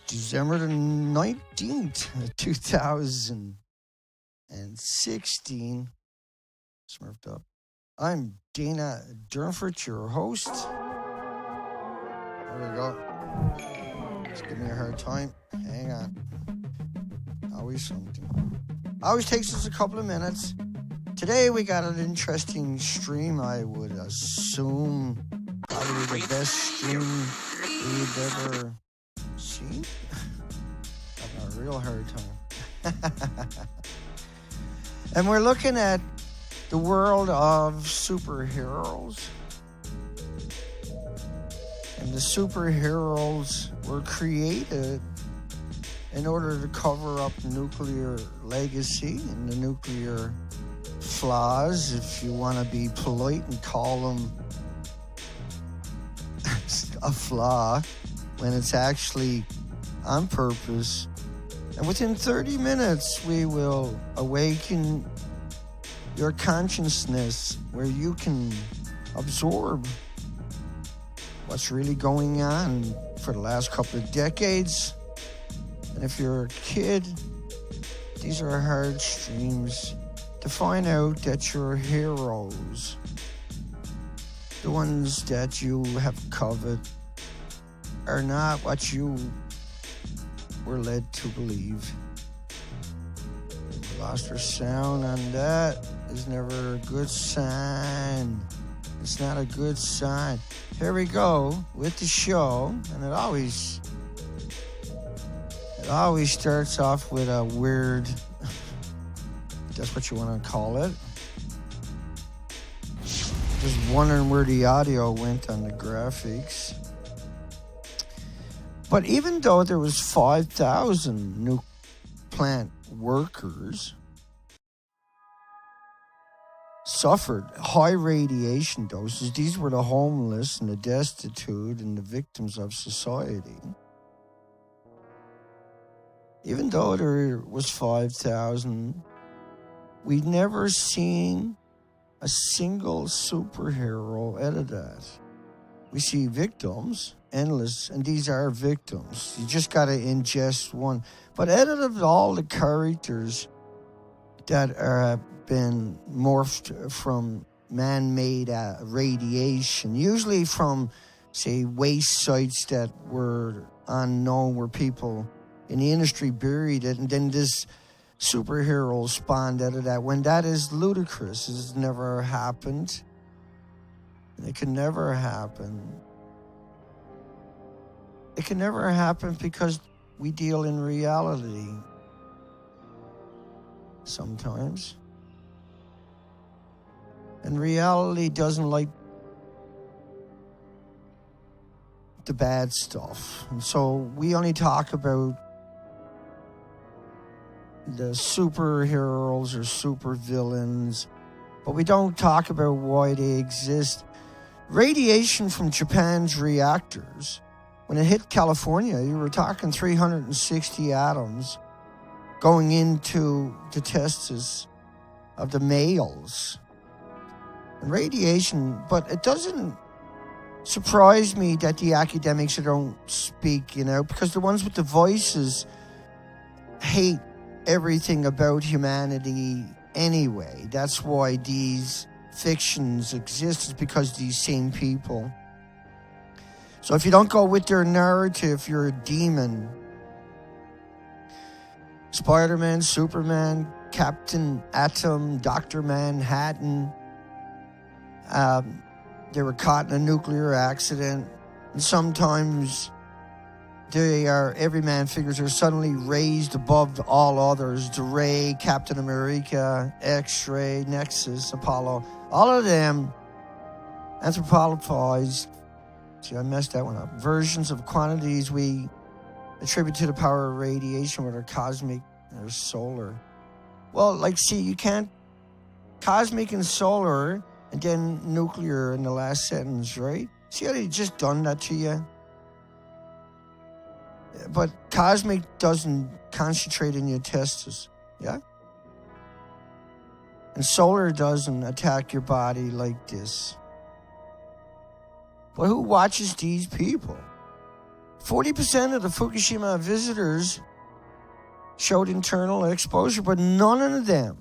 December the 19th, 2016. Smurfed up. I'm Dana Durnford, your host. There we go. Just give me a hard time. Hang on. Always something. Always takes us a couple of minutes. Today we got an interesting stream, I would assume. Probably the best stream we've ever seen. Having a real hard time. And we're looking at the world of superheroes. And the superheroes were created in order to cover up nuclear legacy and the nuclear flaws, if you want to be polite and call them a flaw, when it's actually on purpose. And within 30 minutes, we will awaken your consciousness where you can absorb what's really going on for the last couple of decades. And if you're a kid, these are hard streams to find out that your heroes, the ones that you have coveted, are not what you were led to believe. We lost our sound on that. Is never a good sign. It's not a good sign. Here we go with the show, and it always starts off with a weird, that's what you want to call it. Just wondering where the audio went on the graphics. But even though there was 5,000 nuke plant workers suffered high radiation doses, these were the homeless and the destitute and the victims of society. Even though there was 5,000, we'd never seen a single superhero out of that. We see victims, endless, and these are victims. You just got to ingest one. But out of all the characters that have been morphed from man-made radiation, usually from, say, waste sites that were unknown, where people in the industry buried it, and then this superhero spawned out of that, when that is ludicrous. It has never happened. It can never happen. It can never happen because we deal in reality sometimes. And reality doesn't like the bad stuff. And so we only talk about the superheroes or super villains, but we don't talk about why they exist. Radiation from Japan's reactors, when it hit California, you were talking 360 atoms going into the testes of the males. And radiation, but it doesn't surprise me that the academics don't speak, because the ones with the voices hate everything about humanity anyway. That's why these fictions exist, is because these same people. So if you don't go with their narrative, you're a demon. Spiderman, Superman, Captain Atom, Dr. Manhattan, they were caught in a nuclear accident, and sometimes everyman figures are suddenly raised above all others. DeRay, Captain America, X-Ray, Nexus, Apollo, all of them anthropomorphized, see, I messed that one up, versions of quantities we attribute to the power of radiation, whether cosmic or solar. Well, you can't cosmic and solar and then nuclear in the last sentence, right? See how they just done that to you? But cosmic doesn't concentrate in your testes, yeah? And solar doesn't attack your body like this. But who watches these people? 40% of the Fukushima visitors showed internal exposure, but none of them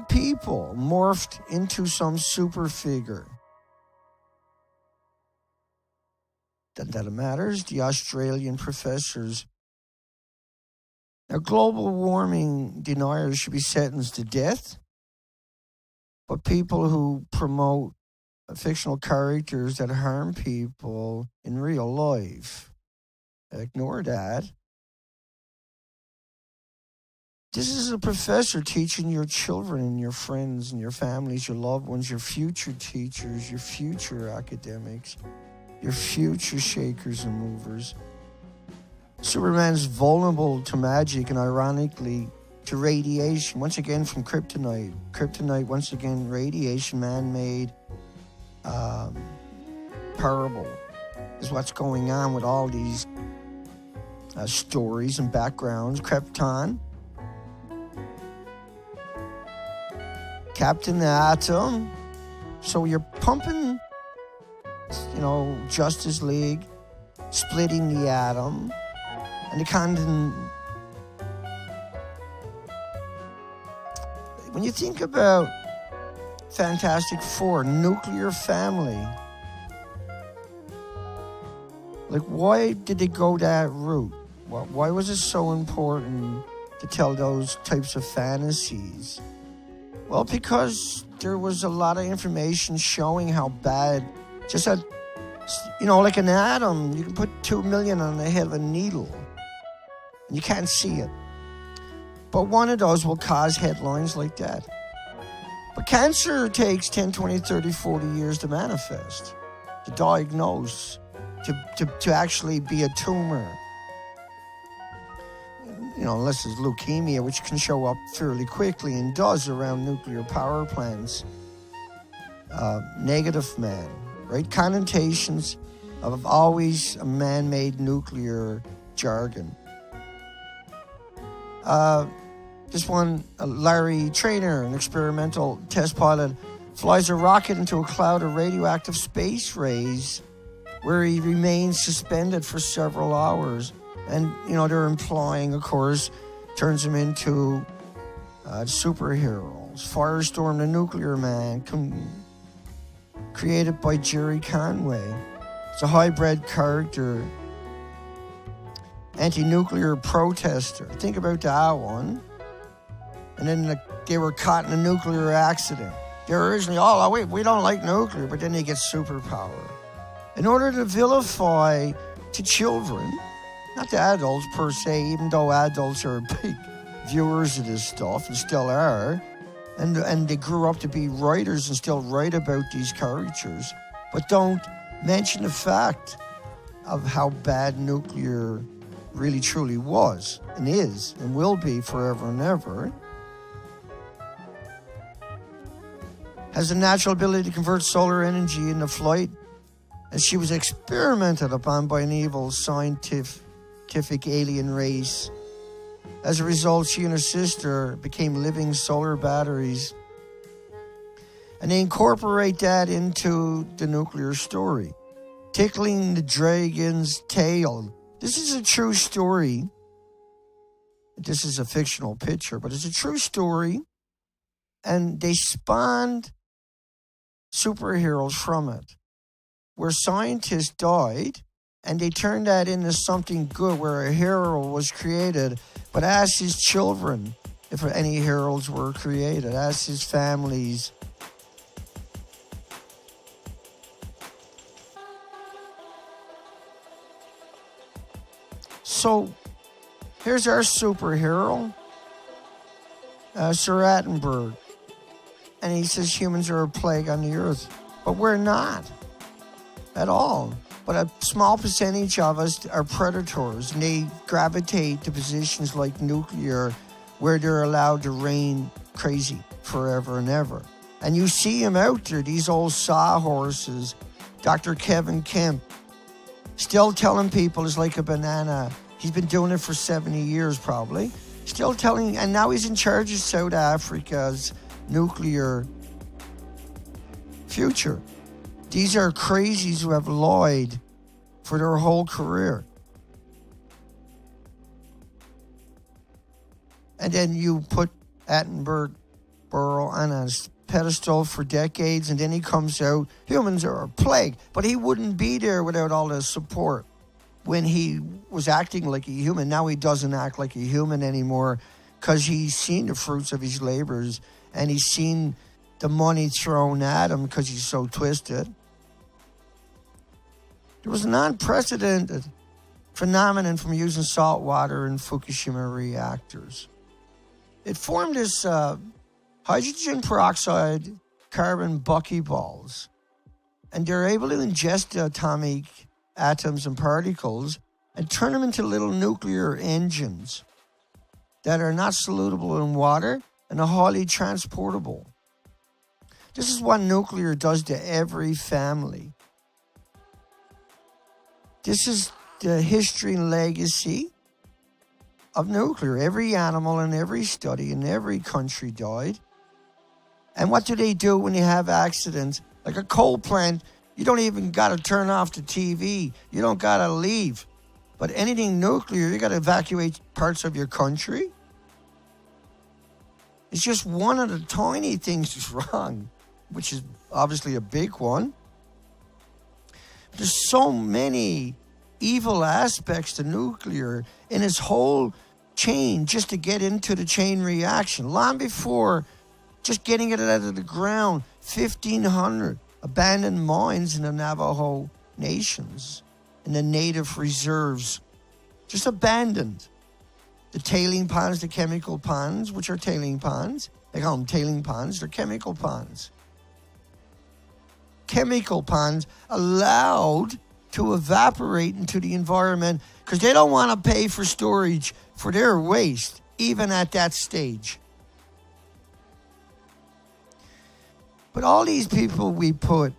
people morphed into some super figure. That matters. The Australian professors. Now, global warming deniers should be sentenced to death, but people who promote fictional characters that harm people in real life, ignore that. This is a professor teaching your children and your friends and your families, your loved ones, your future teachers, your future academics, your future shakers and movers. Superman's vulnerable to magic and ironically to radiation. Once again from kryptonite. Kryptonite, once again, radiation, man-made parable is what's going on with all these stories and backgrounds. Krypton. Captain Atom. So you're pumping, Justice League, splitting the atom, and the when you think about Fantastic Four, nuclear family, like why did they go that route? Why was it so important to tell those types of fantasies? Well, because there was a lot of information showing how bad, just that, like an atom, you can put 2 million on the head of a needle, and you can't see it. But one of those will cause headlines like that. But cancer takes 10, 20, 30, 40 years to manifest, to diagnose, to actually be a tumor. Unless it's leukemia, which can show up fairly quickly and does around nuclear power plants. Negative man, right? Connotations of always a man-made nuclear jargon. This one, Larry Trainer, an experimental test pilot, flies a rocket into a cloud of radioactive space rays where he remains suspended for several hours. And, they're implying, of course, turns him into superheroes. Firestorm, the Nuclear Man, created by Jerry Conway. It's a hybrid character, anti-nuclear protester. Think about that one. And then they were caught in a nuclear accident. They were originally, we don't like nuclear, but then they get superpower. In order to vilify to children, not the adults per se, even though adults are big viewers of this stuff and still are, and they grew up to be writers and still write about these characters, but don't mention the fact of how bad nuclear really truly was and is and will be forever and ever. Has a natural ability to convert solar energy into flight, and she was experimented upon by an evil scientific alien race. As a result, she and her sister became living solar batteries. And they incorporate that into the nuclear story. Tickling the dragon's tail. This is a true story. This is a fictional picture, but it's a true story. And they spawned superheroes from it, where scientists died, and they turned that into something good, where a hero was created, but asked his children if any heroes were created, asked his families. So, here's our superhero, Sir Attenborough, and he says humans are a plague on the earth, but we're not at all. But a small percentage of us are predators, and they gravitate to positions like nuclear, where they're allowed to reign crazy forever and ever. And you see them out there, these old sawhorses. Dr. Kevin Kemp, still telling people it's like a banana. He's been doing it for 70 years probably. Still telling, and now he's in charge of South Africa's nuclear future. These are crazies who have lied for their whole career. And then you put Attenborough on a pedestal for decades, and then he comes out, humans are a plague. But he wouldn't be there without all the support when he was acting like a human. Now he doesn't act like a human anymore because he's seen the fruits of his labors, and he's seen the money thrown at him because he's so twisted. There was an unprecedented phenomenon from using salt water in Fukushima reactors. It formed this hydrogen peroxide carbon buckyballs, and they're able to ingest the atomic atoms and particles and turn them into little nuclear engines that are not solutable in water and are highly transportable. This is what nuclear does to every family. This is the history and legacy of nuclear. Every animal in every study in every country died. And what do they do when you have accidents? Like a coal plant, you don't even got to turn off the TV. You don't got to leave. But anything nuclear, you got to evacuate parts of your country. It's just one of the tiny things that's wrong, which is obviously a big one. There's so many evil aspects to nuclear in its whole chain just to get into the chain reaction. Long before just getting it out of the ground, 1,500 abandoned mines in the Navajo nations, in the native reserves, just abandoned. The tailing ponds, the chemical ponds, which are tailing ponds. They call them tailing ponds. They're chemical ponds. Chemical ponds allowed to evaporate into the environment because they don't want to pay for storage for their waste, even at that stage. But all these people we put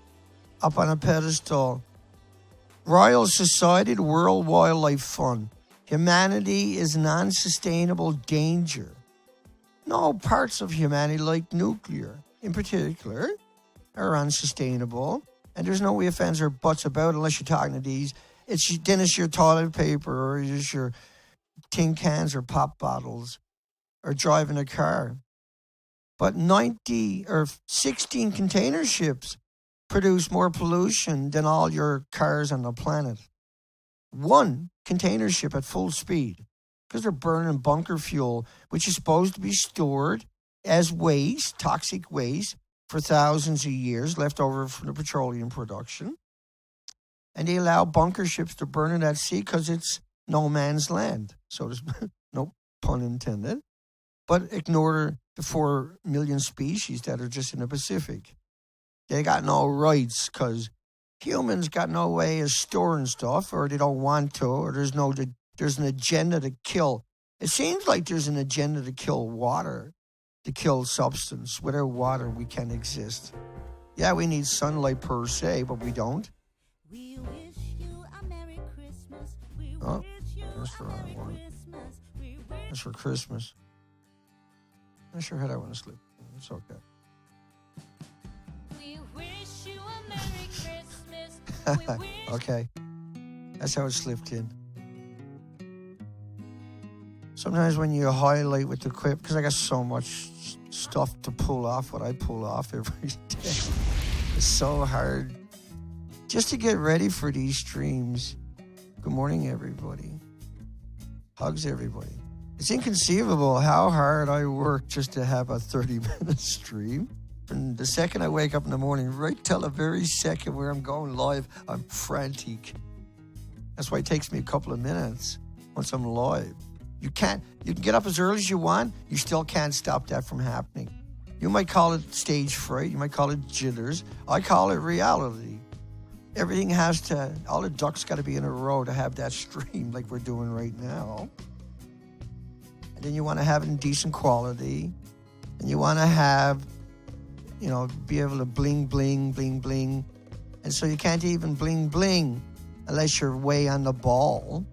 up on a pedestal, Royal Society, the World Wildlife Fund, humanity is non-sustainable danger. No parts of humanity, like nuclear in particular, are unsustainable. And there's no ifs, ands, or buts about it unless you're talking to these. Then it's your toilet paper or it's your tin cans or pop bottles or driving a car. But 16 container ships produce more pollution than all your cars on the planet. One container ship at full speed, because they're burning bunker fuel, which is supposed to be stored as waste, toxic waste, for thousands of years, left over from the petroleum production. And they allow bunker ships to burn in that sea because it's no man's land. So there's no pun intended. But ignore the 4 million species that are just in the Pacific. They got no rights because humans got no way of storing stuff, or they don't want to, or there's an agenda to kill. It seems like there's an agenda to kill water, to kill substance. Without water, we can't exist. Yeah, we need sunlight per se, but we don't. We wish you a Merry Christmas. We Oh, wish you that's the a wrong Merry one. Christmas. We wish That's for Christmas. Not sure how that one to slip. It's okay. we wish you a Merry Christmas. We wish Okay. That's how it slipped in. Sometimes when you highlight with the quip, because I got so much stuff to pull off what I pull off every day, it's so hard just to get ready for these streams. Good morning, everybody. Hugs, everybody. It's inconceivable how hard I work just to have a 30-minute stream. From the second I wake up in the morning, right till the very second where I'm going live, I'm frantic. That's why it takes me a couple of minutes once I'm live. You can get up as early as you want, you still can't stop that from happening. You might call it stage fright, you might call it jitters. I call it reality. Everything all the ducks got to be in a row to have that stream like we're doing right now. And then you want to have it in decent quality. And you want to have, be able to bling, bling, bling, bling. And so you can't even bling, bling unless you're way on the ball.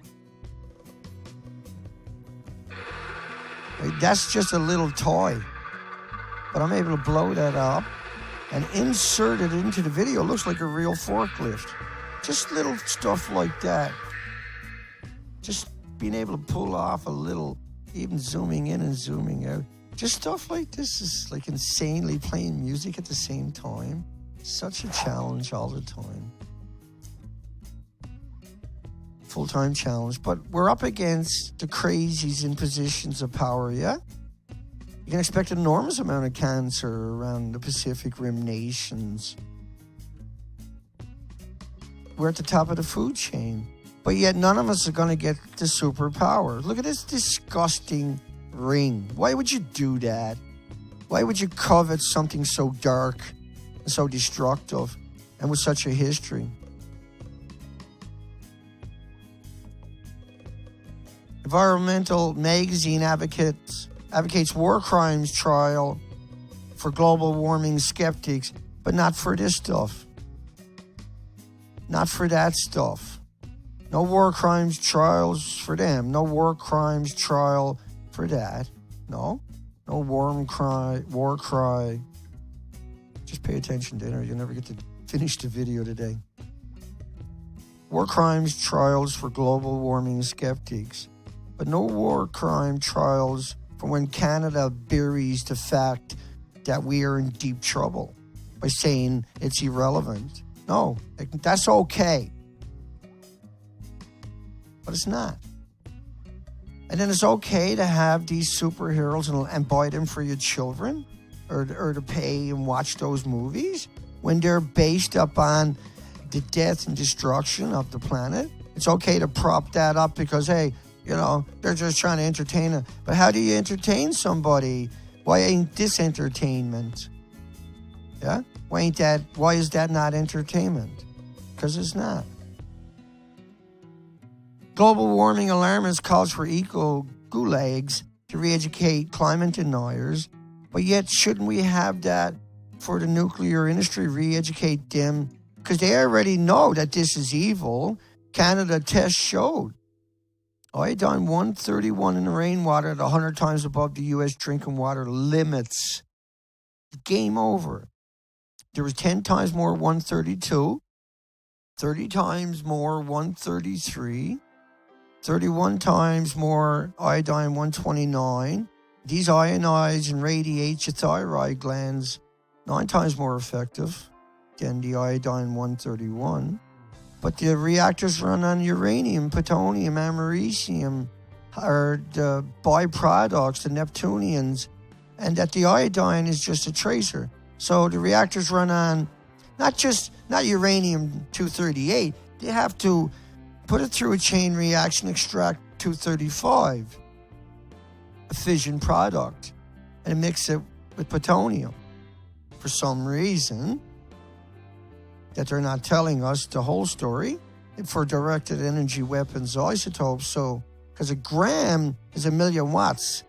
Right? That's just a little toy. But I'm able to blow that up and insert it into the video. It looks like a real forklift. Just little stuff like that. Just being able to pull off a little, even zooming in and zooming out. Just stuff like this is like insanely playing music at the same time. Such a challenge all the time. Full-time challenge. But we're up against the crazies in positions of power, yeah? You can expect an enormous amount of cancer around the Pacific Rim nations. We're at the top of the food chain. But yet none of us are going to get the superpower. Look at this disgusting ring. Why would you do that? Why would you covet something so dark and so destructive and with such a history? Environmental magazine advocates war crimes trial for global warming skeptics, but not for this stuff. Not for that stuff. No war crimes trials for them. No war crimes trial for that. No war cry. Just pay attention, dinner. You'll never get to finish the video today. War crimes trials for global warming skeptics, but no war crime trials for when Canada buries the fact that we are in deep trouble by saying it's irrelevant. No, that's okay. But it's not. And then it's okay to have these superheroes and buy them for your children or to pay and watch those movies when they're based upon the death and destruction of the planet. It's okay to prop that up because, hey, you know, they're just trying to entertain them. But how do you entertain somebody? Why ain't this entertainment? Yeah? Why is that not entertainment? Because it's not. Global warming alarmist calls for eco-gulags to re-educate climate deniers, but yet shouldn't we have that for the nuclear industry, re-educate them? Because they already know that this is evil. Canada tests showed iodine 131 in the rainwater at 100 times above the U.S. drinking water limits. Game over. There was 10 times more 132, 30 times more 133, 31 times more iodine 129. These ionize and radiate your thyroid glands 9 times more effective than the iodine 131. But the reactors run on uranium, plutonium, americium, are the byproducts, the Neptunians, and that the iodine is just a tracer. So the reactors run on not uranium-238. They have to put it through a chain reaction, extract 235, a fission product, and mix it with plutonium. For some reason that they're not telling us the whole story, for directed energy weapons isotopes. So, because a gram is 1,000,000 watts.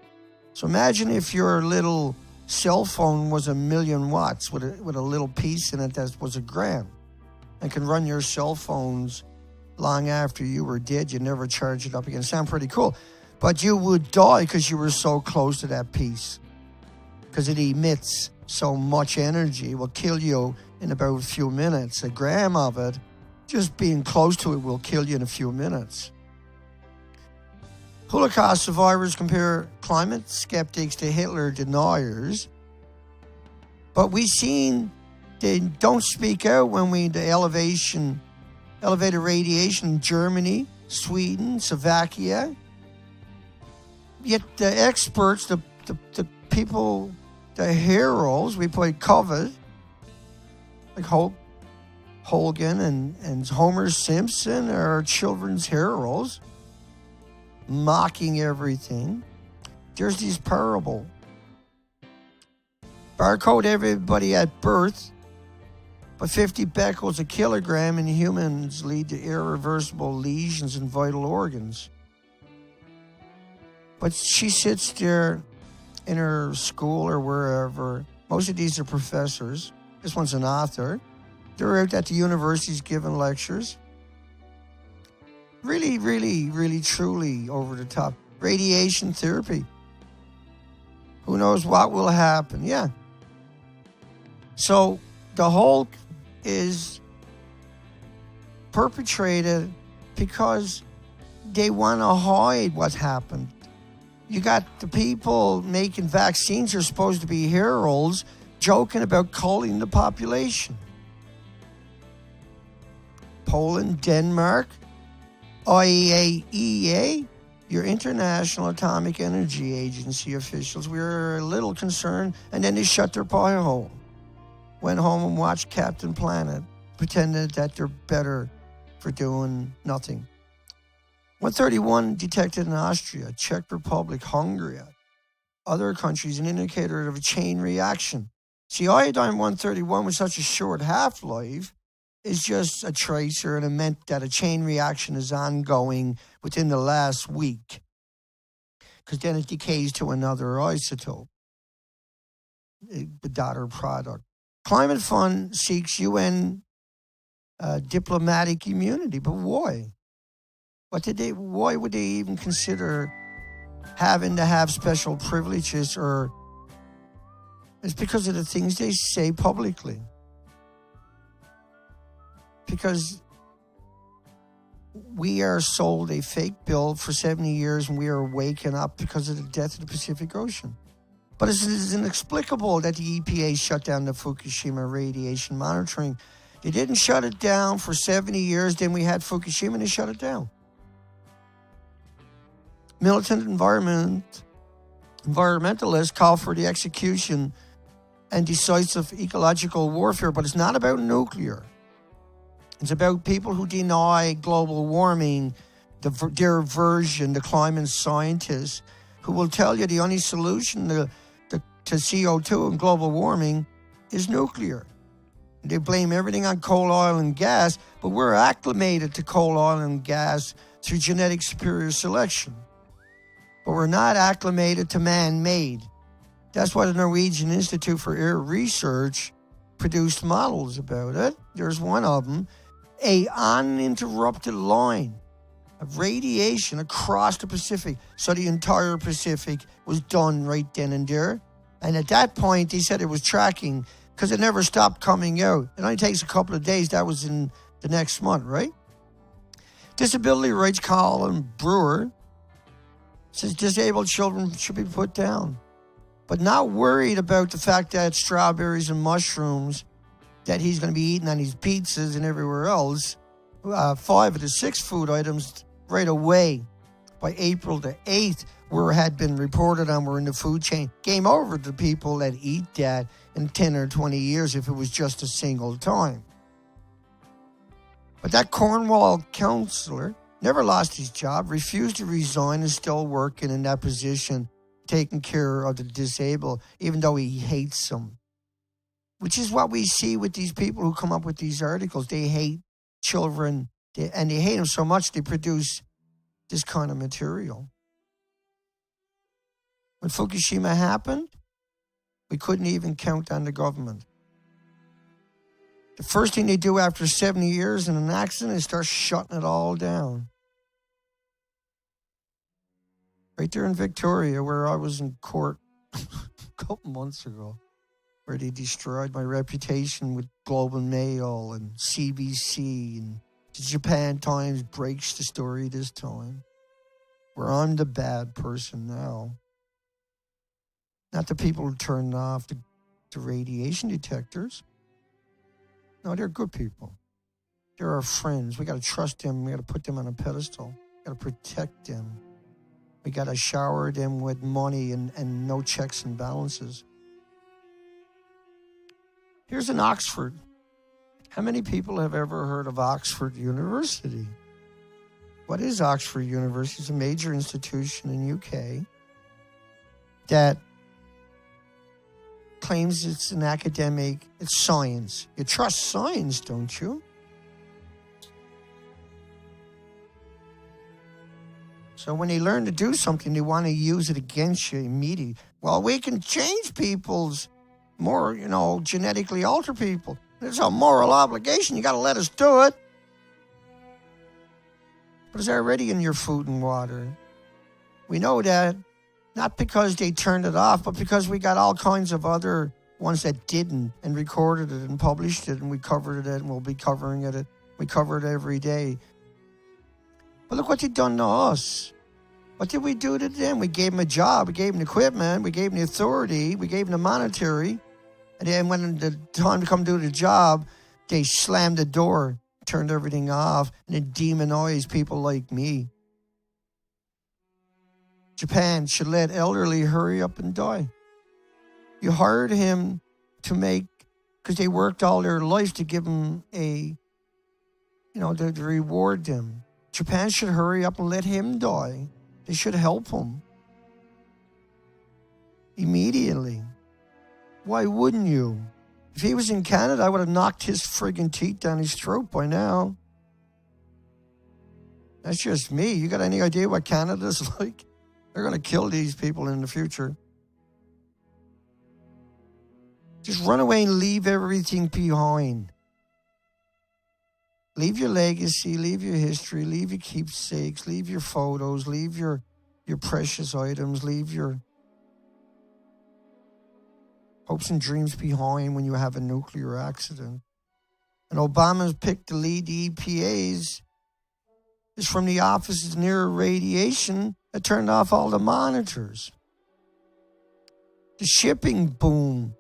So imagine if your little cell phone was 1,000,000 watts with a little piece in it that was a gram and can run your cell phones long after you were dead. You never charge it up again. Sound pretty cool. But you would die because you were so close to that piece. Because it emits so much energy. It will kill you in about a few minutes. A gram of it, just being close to it, will kill you in a few minutes. Holocaust survivors compare climate skeptics to Hitler deniers. But we seen they don't speak out when the elevated radiation in Germany, Sweden, Slovakia. Yet the experts, the people, the heroes we put covered, like Hogan and Homer Simpson, are children's heroes, mocking everything. There's these parable. Barcode everybody at birth, but 50 becquerels a kilogram in humans lead to irreversible lesions in vital organs. But she sits there in her school or wherever. Most of these are professors. This one's an author. They're out at the universities giving lectures. Really, really, really, truly over the top. Radiation therapy. Who knows what will happen? Yeah. So the Hulk is perpetrated because they want to hide what happened. You got the people making vaccines who are supposed to be heroes joking about culling the population. Poland, Denmark, IAEA, your International Atomic Energy Agency officials, we were a little concerned, and then they shut their pie hole. Went home and watched Captain Planet, pretended that they're better for doing nothing. 131 detected in Austria, Czech Republic, Hungary, other countries, an indicator of a chain reaction. See, iodine 131 with such a short half-life is just a tracer, and it meant that a chain reaction is ongoing within the last week, because then it decays to another isotope, the daughter product. Climate Fund seeks UN diplomatic immunity, but why? Why would they even consider having to have special privileges? Or it's because of the things they say publicly. Because we are sold a fake bill for 70 years and we are waking up because of the death of the Pacific Ocean. But it's inexplicable that the EPA shut down the Fukushima radiation monitoring. They didn't shut it down for 70 years, then we had Fukushima and they shut it down. Militant environmentalists call for the execution and decisive ecological warfare, but it's not about nuclear. It's about people who deny global warming, their version, the climate scientists, who will tell you the only solution to CO2 and global warming is nuclear. They blame everything on coal, oil, and gas, but we're acclimated to coal, oil, and gas through genetic superior selection. But we're not acclimated to man-made. That's why the Norwegian Institute for Air Research produced models about it. There's one of them, an uninterrupted line of radiation across the Pacific. So the entire Pacific was done right then and there. And at that point, they said it was tracking because it never stopped coming out. It only takes a couple of days. That was in the next month, right? Disability rights Colin Brewer says disabled children should be put down, but not worried about the fact that strawberries and mushrooms that he's going to be eating on his pizzas and everywhere else, 5 of the 6 food items right away by April the 8th had been reported on, were in the food chain. Game over to people that eat that in 10 or 20 years if it was just a single time. But that Cornwall councillor never lost his job, refused to resign, and still working in that position, taking care of the disabled, even though he hates them. Which is what we see with these people who come up with these articles. They hate children, and they hate them so much they produce this kind of material. When Fukushima happened, we couldn't even count on the government. The first thing they do after 70 years in an accident is start shutting it all down. Right there in Victoria, where I was in court a couple months ago, where they destroyed my reputation with Globe and Mail and CBC, and the Japan Times breaks the story this time, where I'm the bad person now. Not the people who turned off the radiation detectors. No, they're good people. They're our friends. We got to trust them. We got to put them on a pedestal. We got to protect them. We got to shower them with money and no checks and balances. Here's in Oxford. How many people have ever heard of Oxford University? What is Oxford University? It's a major institution in UK that claims it's an academic, it's science. You trust science, don't you? So when they learn to do something, they want to use it against you immediately. Well, we can change people's genetically alter people. It's a moral obligation. You got to let us do it. But it's already in your food and water. We know that. Not because they turned it off, but because we got all kinds of other ones that didn't and recorded it and published it, and we covered it and we'll be covering it We cover it every day. But look what they've done to us. What did we do to them? We gave them a job. We gave them equipment. We gave them the authority. We gave them the monetary. And then when the time to come do the job, they slammed the door, turned everything off, and then demonized people like me. Japan should let elderly hurry up and die. You hired him to make, because they worked all their life to give him to reward them. Japan should hurry up and let him die. They should help him immediately. Why wouldn't you? If he was in Canada, I would have knocked his friggin' teeth down his throat by now. That's just me. You got any idea what Canada's like? They're going to kill these people in the future. Just run away and leave everything behind. Leave your legacy, leave your history, leave your keepsakes, leave your photos, leave your precious items, leave your hopes and dreams behind when you have a nuclear accident. And Obama's picked to lead the EPA's is from the offices near radiation that turned off all the monitors. The shipping boom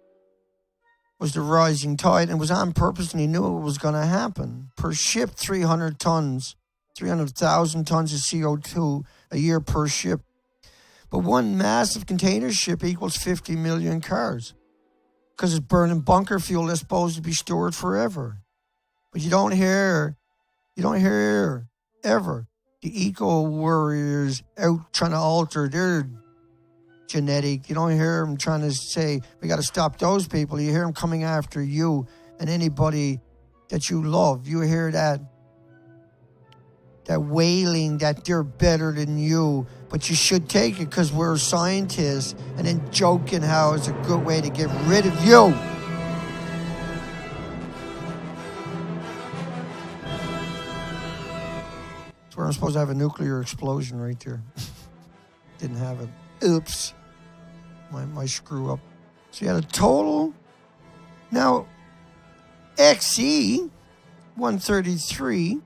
was the rising tide and was on purpose, and he knew it was going to happen. Per ship, 300,000 tons of CO2 a year per ship. But one massive container ship equals 50 million cars because it's burning bunker fuel that's supposed to be stored forever. But you don't hear ever the eco warriors out trying to alter their genetic. You don't hear them trying to say, we got to stop those people. You hear them coming after you and anybody that you love. You hear that wailing that they're better than you, but you should take it because we're scientists, and then joking how it's a good way to get rid of you. That's where I'm supposed to have a nuclear explosion right there. Didn't have it. Oops. My screw up. So you had a total. Now, XE 133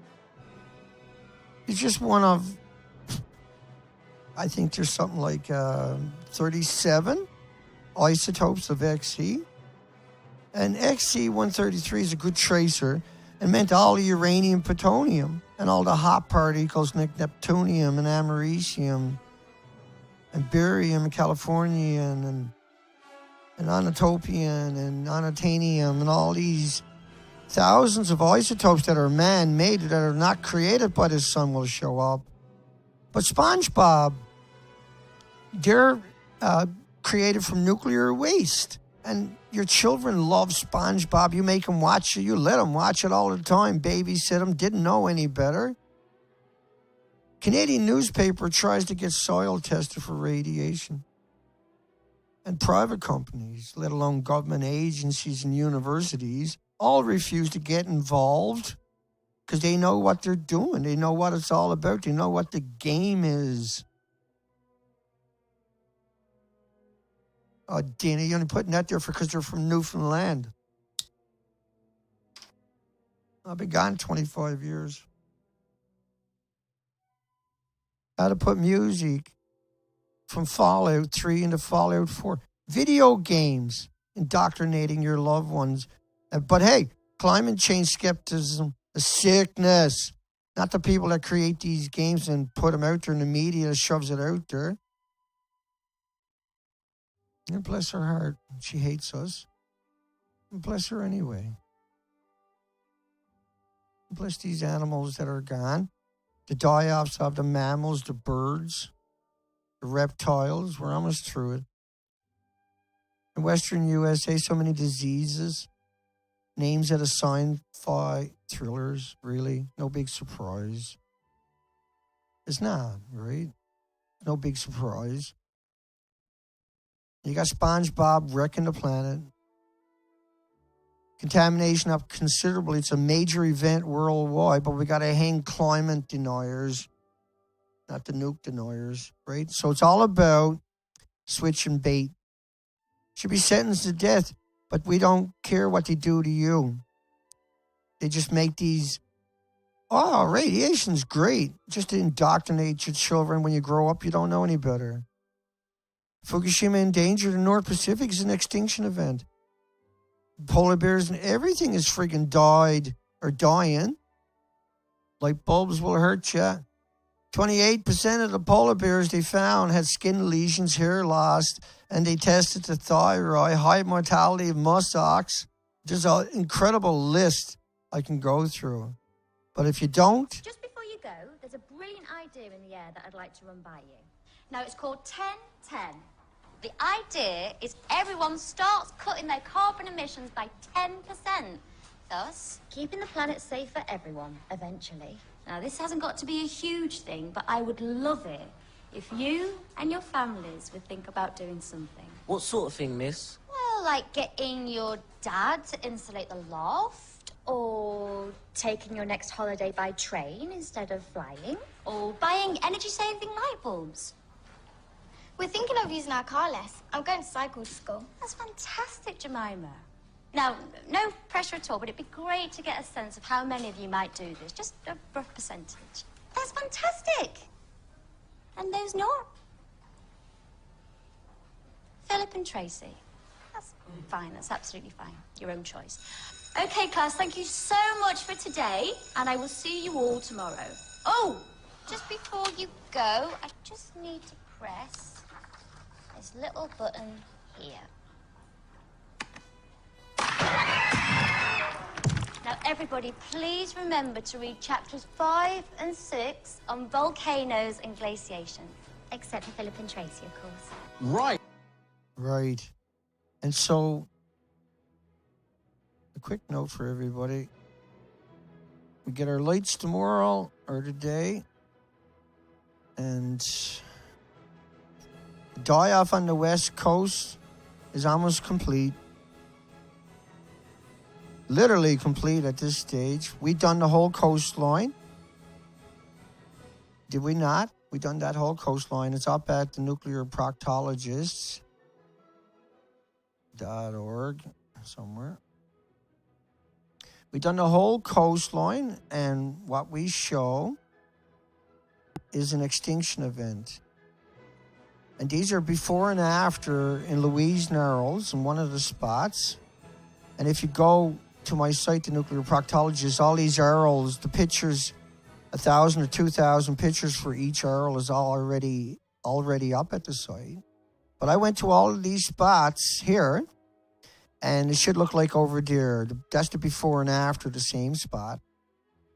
is just one of, I think there's something like 37 isotopes of XE. And XE 133 is a good tracer and meant all the uranium, plutonium, and all the hot particles like neptunium and americium and barium and californium and inotopium and nonotanium and all these thousands of isotopes that are man-made, that are not created by the sun, will show up. But SpongeBob, they're created from nuclear waste. And your children love SpongeBob. You make them watch it. You let them watch it all the time. Babysit them. Didn't know any better. Canadian newspaper tries to get soil tested for radiation. And private companies, let alone government agencies and universities, all refuse to get involved because they know what they're doing. They know what it's all about. They know what the game is. Oh, Dana, you're only putting that there because they're from Newfoundland. I've been gone 25 years. How to put music from Fallout 3 into Fallout 4. Video games, indoctrinating your loved ones. But hey, climate change skepticism, a sickness. Not the people that create these games and put them out there in the media, shoves it out there. And bless her heart, she hates us. And bless her anyway. Bless these animals that are gone. The die-offs of the mammals, the birds, the reptiles. We're almost through it. In Western USA, so many diseases. Names that are sci-fi thrillers, really. No big surprise. It's not, right? No big surprise. You got SpongeBob wrecking the planet. Contamination up considerably. It's a major event worldwide, but we got to hang climate deniers, not the nuke deniers, right? So it's all about switching bait. Should be sentenced to death, but we don't care what they do to you. They just make these Oh, radiation's great. Just to indoctrinate your children when you grow up, you don't know any better. Fukushima endangered the North Pacific is an extinction event. Polar bears and everything is friggin' died or dying. Light bulbs will hurt you. 28% of the polar bears they found had skin lesions, hair loss, and they tested the thyroid, high mortality of muskox. There's an incredible list I can go through. But if you don't... Just before you go, there's a brilliant idea in the air that I'd like to run by you. Now, it's called 10-10. The idea is everyone starts cutting their carbon emissions by 10%, thus keeping the planet safe for everyone, eventually. Now, this hasn't got to be a huge thing, but I would love it if you and your families would think about doing something. What sort of thing, miss? Well, like getting your dad to insulate the loft, or taking your next holiday by train instead of flying, or buying energy-saving light bulbs. We're thinking of using our car less. I'm going to cycle to school. That's fantastic, Jemima. Now, no pressure at all, but it'd be great to get a sense of how many of you might do this. Just a rough percentage. That's fantastic. And those not? Philip and Tracy. That's fine. That's absolutely fine. Your own choice. Okay, class, thank you so much for today, and I will see you all tomorrow. Oh, just before you go, I just need to press this little button here. Now, everybody, please remember to read chapters 5 and 6 on volcanoes and glaciation. Except for Philip and Tracy, of course. Right. And so, a quick note for everybody. We get our lights tomorrow or today. And the die-off on the west coast is almost complete. Literally complete at this stage. We done the whole coastline. Did we not? We done that whole coastline. It's up at the nuclearproctologists.org somewhere. We done the whole coastline, and what we show is an extinction event. And these are before and after in Louise Narrows in one of the spots. And if you go to my site, the Nuclear Proctologist, all these arrows, the pictures, 1,000 or 2,000 pictures for each arrow is already up at the site. But I went to all of these spots here, and it should look like over there. That's the before and after the same spot.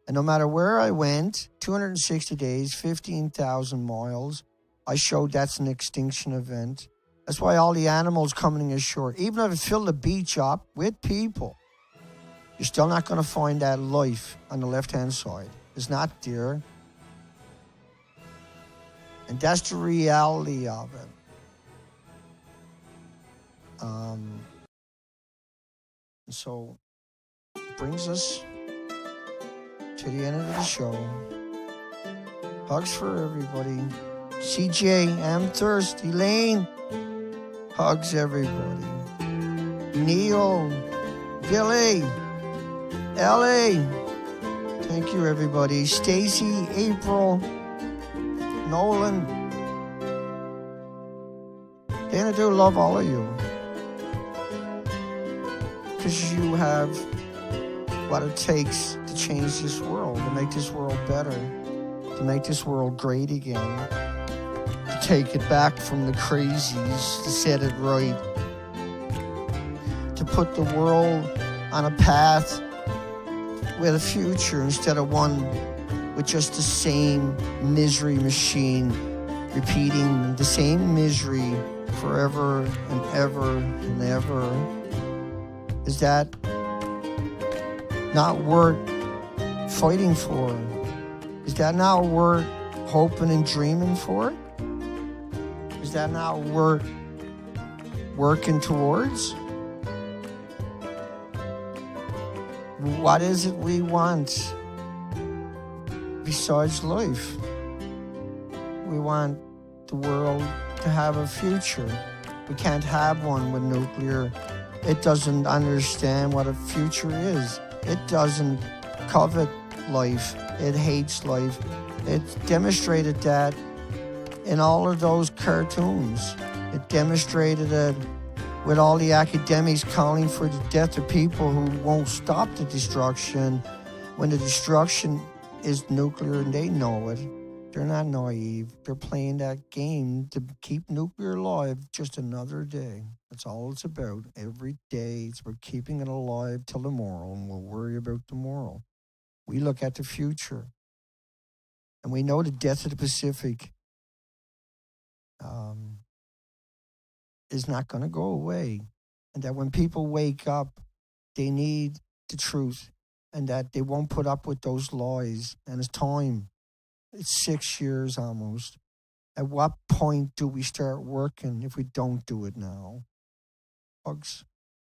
And no matter where I went, 260 days, 15,000 miles, I showed that's an extinction event. That's why all the animals coming ashore, even if it filled the beach up with people, you're still not going to find that life on the left-hand side. It's not there. And that's the reality of it. So, it brings us to the end of the show. Hugs for everybody. CJ, I'm thirsty. Lane, hugs everybody. Neil, Billy, Ellie, thank you everybody. Stacy, April, Nolan. And I do love all of you. Because you have what it takes to change this world, to make this world better, to make this world great again, to take it back from the crazies, to set it right, to put the world on a path with a future instead of one with just the same misery machine, repeating the same misery forever and ever and ever. Is that not worth fighting for? Is that not worth hoping and dreaming for? Is that not worth working towards? What is it we want besides life? We want the world to have a future. We can't have one with nuclear. It doesn't understand what a future is. It doesn't covet life. It hates life. It demonstrated that in all of those cartoons. It demonstrated it with all the academics calling for the death of people who won't stop the destruction when the destruction is nuclear and they know it. They're not naive. They're playing that game to keep nuclear alive just another day. That's all it's about. Every day it's about keeping it alive till tomorrow, and we'll worry about tomorrow. We look at the future, and we know the death of the Pacific is not going to go away, and that when people wake up, they need the truth, and that they won't put up with those lies. And it's time. It's 6 years almost. At what point do we start working if we don't do it now? Hugs.